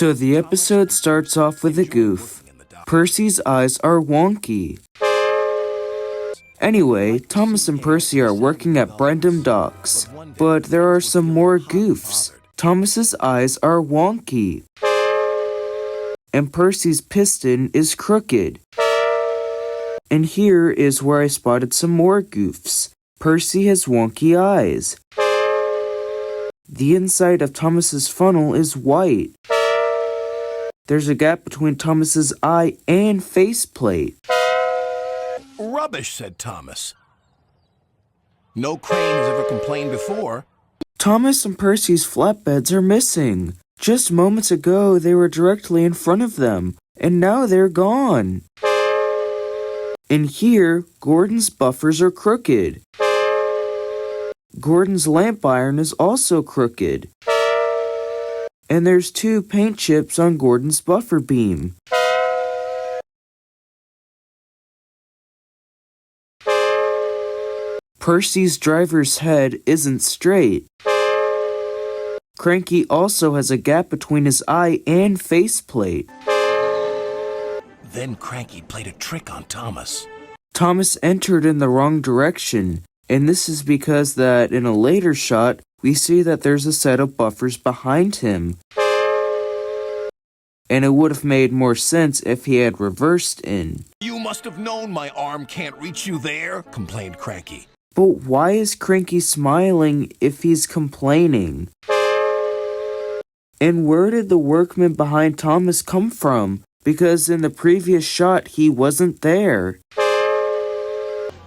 So the episode starts off with a goof. Percy's eyes are wonky. Anyway, Thomas and Percy are working at Brendam Docks, but there are some more goofs. Thomas's eyes are wonky. And Percy's piston is crooked. And here is where I spotted some more goofs. Percy has wonky eyes. The inside of Thomas's funnel is white. There's a gap between Thomas's eye and faceplate. Rubbish, said Thomas. No crane has ever complained before. Thomas and Percy's flatbeds are missing. Just moments ago, they were directly in front of them, and now they're gone. And here, Gordon's buffers are crooked. Gordon's lamp iron is also crooked. And there's 2 paint chips on Gordon's buffer beam. Percy's driver's head isn't straight. Cranky also has a gap between his eye and faceplate. Then Cranky played a trick on Thomas. Thomas entered in the wrong direction, and this is because that in a later shot, we see that there's a set of buffers behind him. And it would have made more sense if he had reversed in. You must have known my arm can't reach you there, complained Cranky. But why is Cranky smiling if he's complaining? And where did the workman behind Thomas come from? Because in the previous shot, he wasn't there.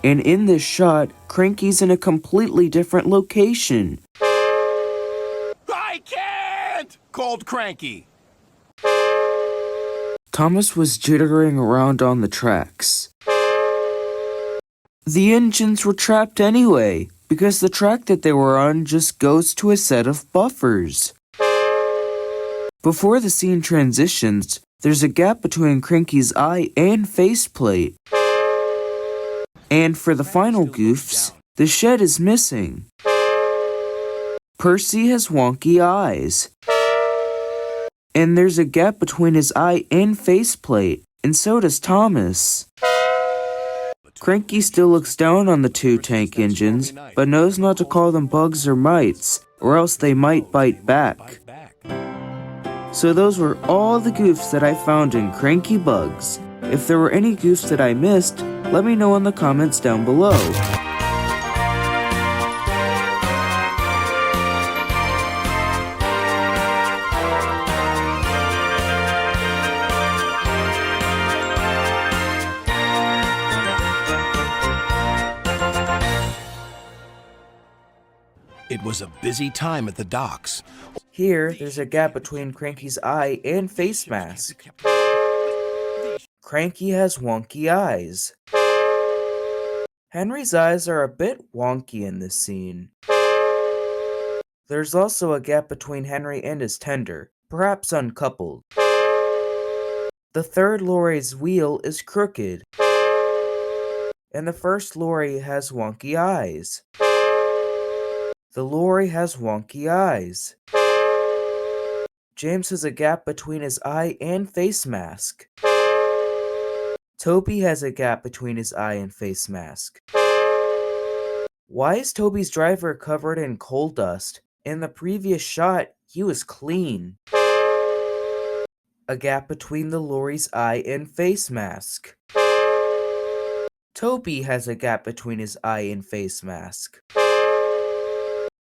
And in this shot, Cranky's in a completely different location. I can't! Called Cranky. Thomas was jittering around on the tracks. The engines were trapped anyway, because the track that they were on just goes to a set of buffers. Before the scene transitions, there's a gap between Cranky's eye and faceplate. And for the final goofs, the shed is missing. Percy has wonky eyes. And there's a gap between his eye and faceplate, and so does Thomas. Cranky still looks down on the 2 tank engines, but knows not to call them bugs or mites, or else they might bite back. So those were all the goofs that I found in Cranky Bugs. If there were any goofs that I missed, let me know in the comments down below. It was a busy time at the docks. Here, there's a gap between Cranky's eye and face mask. Cranky has wonky eyes. Henry's eyes are a bit wonky in this scene. There's also a gap between Henry and his tender, perhaps uncoupled. The third lorry's wheel is crooked. And the first lorry has wonky eyes. The lorry has wonky eyes. James has a gap between his eye and face mask. Toby has a gap between his eye and face mask. Why is Toby's driver covered in coal dust? In the previous shot, he was clean. A gap between the lorry's eye and face mask. Toby has a gap between his eye and face mask.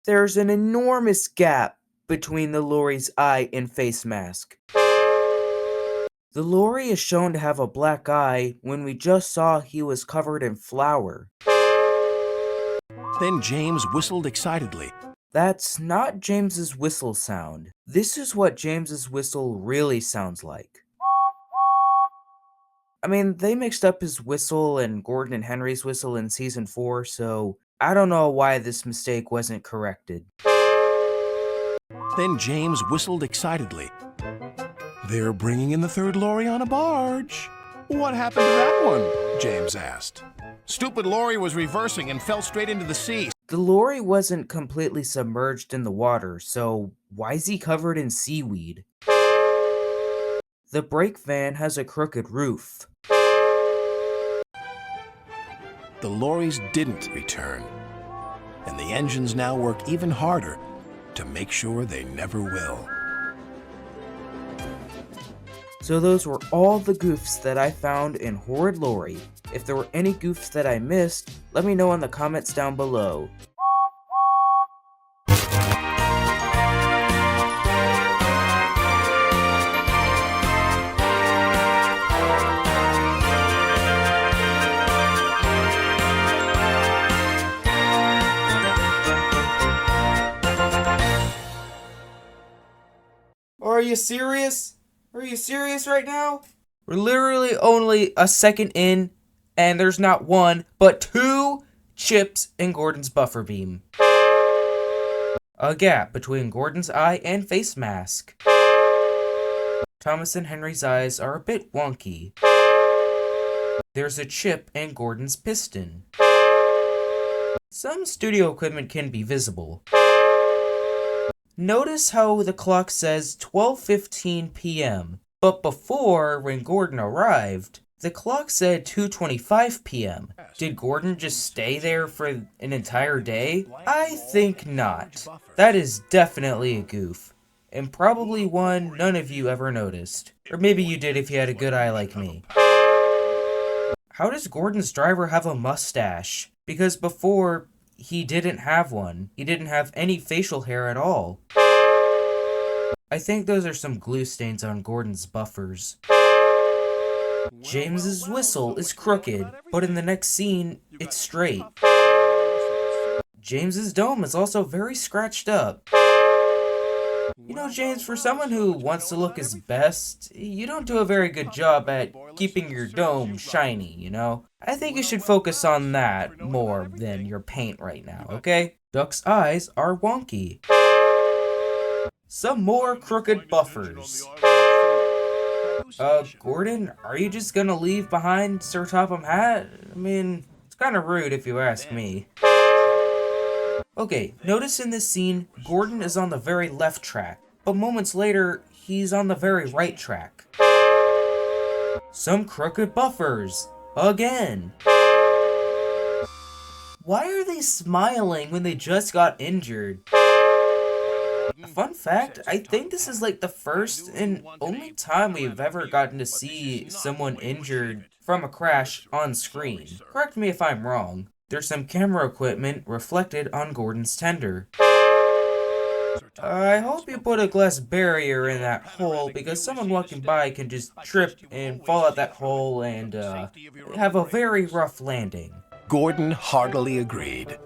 There's an enormous gap between the lorry's eye and face mask. The lorry is shown to have a black eye when we just saw he was covered in flour. Then James whistled excitedly. That's not James's whistle sound. This is what James's whistle really sounds like. I mean, they mixed up his whistle and Gordon and Henry's whistle in Season 4, so I don't know why this mistake wasn't corrected. Then James whistled excitedly. They're bringing in the third lorry on a barge. What happened to that one? James asked. Stupid lorry was reversing and fell straight into the sea. The lorry wasn't completely submerged in the water, so why is he covered in seaweed? The brake van has a crooked roof. The lorries didn't return, and the engines now work even harder to make sure they never will. So those were all the goofs that I found in Horrid Lorry. If there were any goofs that I missed, let me know in the comments down below. Are you serious? Are you serious right now? We're literally only a second in, and there's not one, but 2 chips in Gordon's buffer beam. A gap between Gordon's eye and face mask. Thomas and Henry's eyes are a bit wonky. There's a chip in Gordon's piston. Some studio equipment can be visible. Notice how the clock says 12:15 p.m., but before, when Gordon arrived, the clock said 2:25 p.m. Did Gordon just stay there for an entire day? I think not. That is definitely a goof, and probably one none of you ever noticed. Or maybe you did if you had a good eye like me. How does Gordon's driver have a mustache? Because before, he didn't have one. He didn't have any facial hair at all. I think those are some glue stains on Gordon's buffers. James's whistle is crooked, but in the next scene, it's straight. James's dome is also very scratched up. You know, James, for someone who wants to look his best, you don't do a very good job at keeping your dome shiny, you know? I think you should focus on that more than your paint right now, okay? Duck's eyes are wonky. Some more crooked buffers. Gordon, are you just gonna leave behind Sir Topham Hatt? I mean, it's kinda rude if you ask me. Okay, notice in this scene, Gordon is on the very left track, but moments later, he's on the very right track. Some crooked buffers. Again. Why are they smiling when they just got injured? Fun fact, I think this is like the first and only time we've ever gotten to see someone injured from a crash on screen. Correct me if I'm wrong. There's some camera equipment reflected on Gordon's tender. I hope you put a glass barrier in that hole because someone walking by can just trip and fall out that hole and have a very rough landing. Gordon heartily agreed.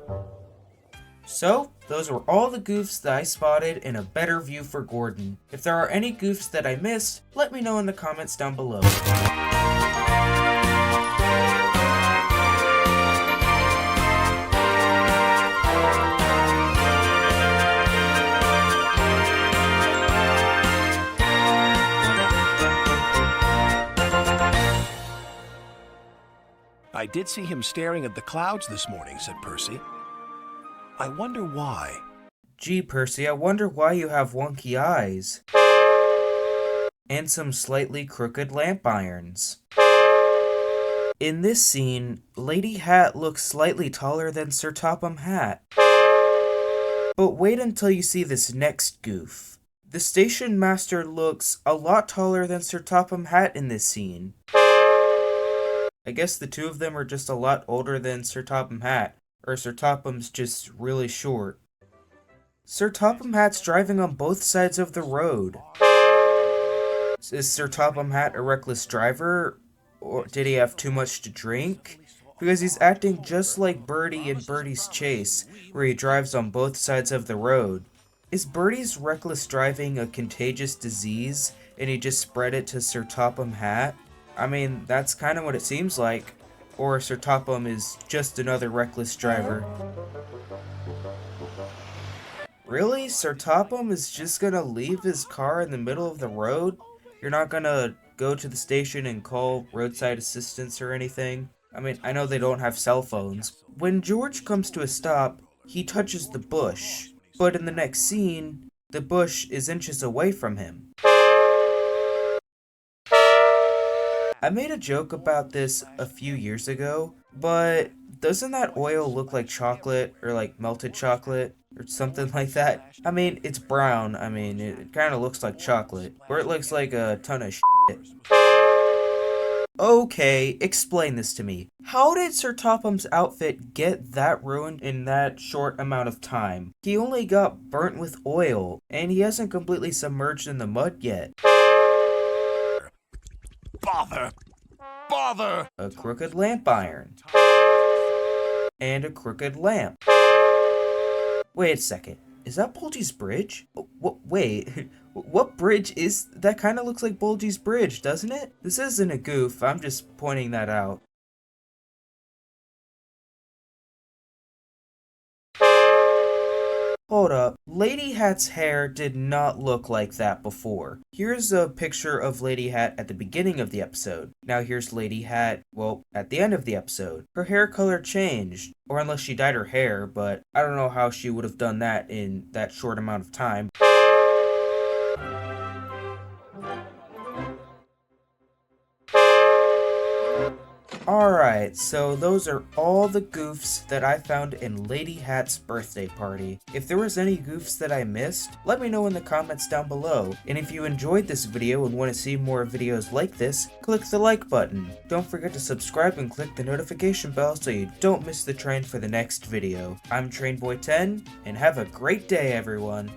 So, those were all the goofs that I spotted in a better view for Gordon. If there are any goofs that I missed, let me know in the comments down below. I did see him staring at the clouds this morning, said Percy. I wonder why. Gee, Percy, I wonder why you have wonky eyes. And some slightly crooked lamp irons. In this scene, Lady Hatt looks slightly taller than Sir Topham Hatt. But wait until you see this next goof. The station master looks a lot taller than Sir Topham Hatt in this scene. I guess the two of them are just a lot older than Sir Topham Hatt, or Sir Topham's just really short. Sir Topham Hatt's driving on both sides of the road. Is Sir Topham Hatt a reckless driver, or did he have too much to drink? Because he's acting just like Birdie in Birdie's Chase, where he drives on both sides of the road. Is Birdie's reckless driving a contagious disease, and he just spread it to Sir Topham Hatt? I mean, that's kind of what it seems like. Or Sir Topham is just another reckless driver. Really? Sir Topham is just gonna leave his car in the middle of the road? You're not gonna go to the station and call roadside assistance or anything? I mean, I know they don't have cell phones. When George comes to a stop, he touches the bush. But in the next scene, the bush is inches away from him. I made a joke about this a few years ago, but doesn't that oil look like chocolate or like melted chocolate or something like that? I mean, it's brown. I mean, it kind of looks like chocolate, or it looks like a ton of shit. Okay, explain this to me. How did Sir Topham's outfit get that ruined in that short amount of time? He only got burnt with oil, and he hasn't completely submerged in the mud yet. Bother! Bother! A crooked lamp iron. And a crooked lamp. Wait a second. Is that Bulgy's bridge? Wait, what bridge is... That kind of looks like Bulgy's bridge, doesn't it? This isn't a goof, I'm just pointing that out. Hold up, Lady Hatt's hair did not look like that before. Here's a picture of Lady Hatt at the beginning of the episode. Now here's Lady Hatt, well, at the end of the episode. Her hair color changed, or unless she dyed her hair, but I don't know how she would have done that in that short amount of time. Alright, so those are all the goofs that I found in Lady Hatt's birthday party. If there was any goofs that I missed, let me know in the comments down below. And if you enjoyed this video and want to see more videos like this, click the like button. Don't forget to subscribe and click the notification bell so you don't miss the train for the next video. I'm TrainBoy10, and have a great day everyone.